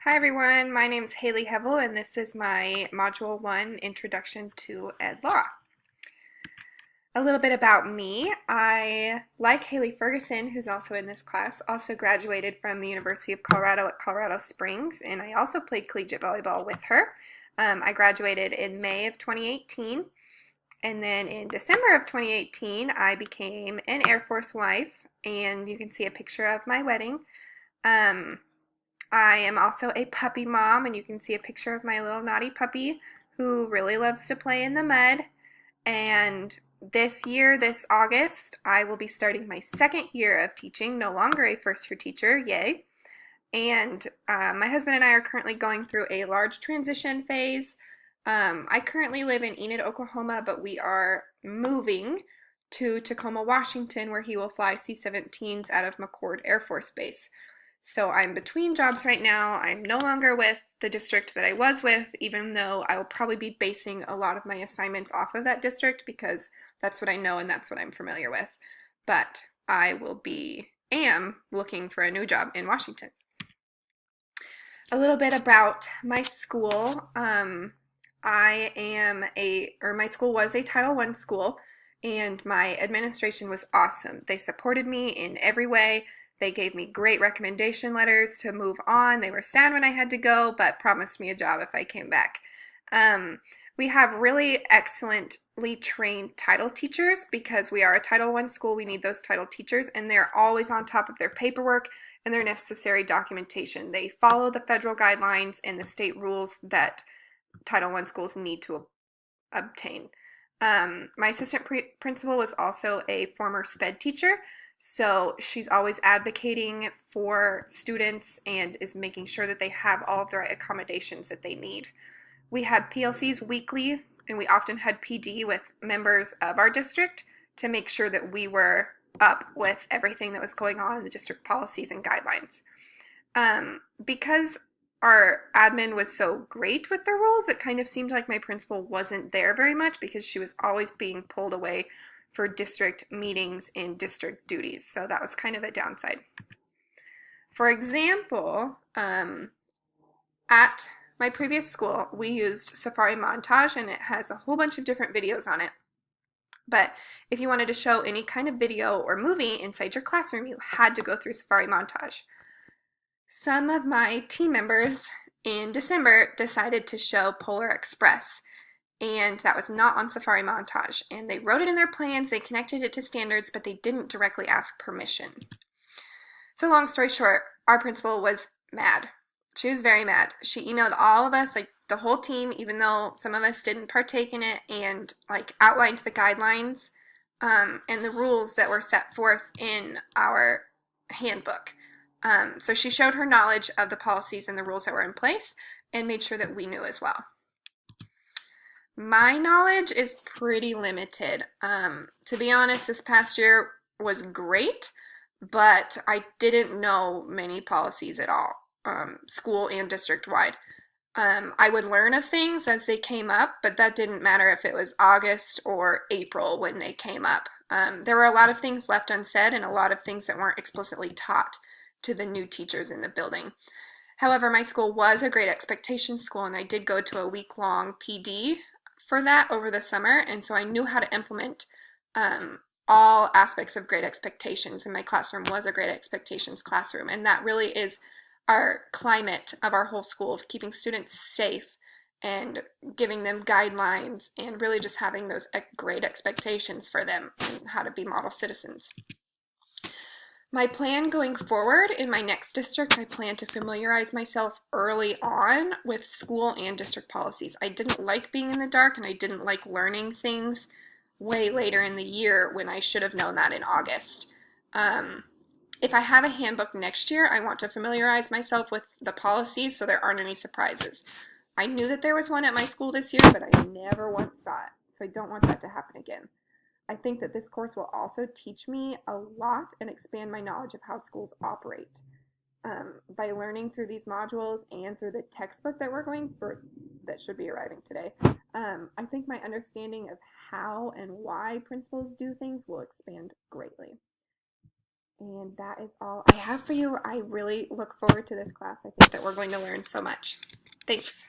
Hi everyone, my name is Haley Hevel and this is my Module 1 Introduction to Ed Law. A little bit about me. I, like Haley Ferguson, who's also in this class, also graduated from the University of Colorado at Colorado Springs, and I also played collegiate volleyball with her. I graduated in May of 2018, and then in December of 2018 I became an Air Force wife, and you can see a picture of my wedding. Um, I am also a puppy mom, and you can see a picture of my little naughty puppy who really loves to play in the mud. And this year, this August, I will be starting my second year of teaching, no longer a first year teacher, yay. And my husband and I are currently going through a large transition phase. I currently live in Enid, Oklahoma, but we are moving to Tacoma, Washington, where he will fly C-17s out of McChord Air Force Base. So I'm between jobs right now. I'm no longer with the district that I was with, even though I will probably be basing a lot of my assignments off of that district because that's what I know and that's what I'm familiar with. But I am looking for a new job in Washington. A little bit about my school. My school was a Title I school, and my administration was awesome. They supported me in every way. They gave me great recommendation letters to move on. They were sad when I had to go, but promised me a job if I came back. We have really excellently trained title teachers because we are a Title I school. We need those title teachers, and they're always on top of their paperwork and their necessary documentation. They follow the federal guidelines and the state rules that Title I schools need to obtain. My assistant principal was also a former SPED teacher, so she's always advocating for students and is making sure that they have all of the right accommodations that they need. We had PLCs weekly, and we often had PD with members of our district to make sure that we were up with everything that was going on in the district policies and guidelines. Because our admin was so great with the rules, it kind of seemed like my principal wasn't there very much because she was always being pulled away for district meetings and district duties. So that was kind of a downside. For example, at my previous school, we used Safari Montage, and it has a whole bunch of different videos on it. But if you wanted to show any kind of video or movie inside your classroom, you had to go through Safari Montage. Some of my team members in December decided to show Polar Express, and that was not on Safari Montage. And they wrote it in their plans, they connected it to standards, but they didn't directly ask permission. So long story short, our principal was mad. She was very mad. She emailed all of us, like the whole team, even though some of us didn't partake in it, and like outlined the guidelines and the rules that were set forth in our handbook. So she showed her knowledge of the policies and the rules that were in place and made sure that we knew as well. My knowledge is pretty limited. To be honest, this past year was great, but I didn't know many policies at all, school and district-wide. I would learn of things as they came up, but that didn't matter if it was August or April when they came up. There were a lot of things left unsaid and a lot of things that weren't explicitly taught to the new teachers in the building. However, my school was a Great Expectations school, and I did go to a week-long PD for that over the summer, and so I knew how to implement all aspects of Great Expectations, and my classroom was a Great Expectations classroom, and that really is our climate of our whole school, of keeping students safe and giving them guidelines and really just having those great expectations for them and how to be model citizens. My plan going forward in my next district, I plan to familiarize myself early on with school and district policies. I didn't like being in the dark, and I didn't like learning things way later in the year when I should have known that in August. If I have a handbook next year, I want to familiarize myself with the policies so there aren't any surprises. I knew that there was one at my school this year, but I never once saw it, so I don't want that to happen again. I think that this course will also teach me a lot and expand my knowledge of how schools operate. By learning through these modules and through the textbook that we're going for, that should be arriving today, I think my understanding of how and why principals do things will expand greatly. And that is all I have for you. I really look forward to this class. I think that we're going to learn so much. Thanks.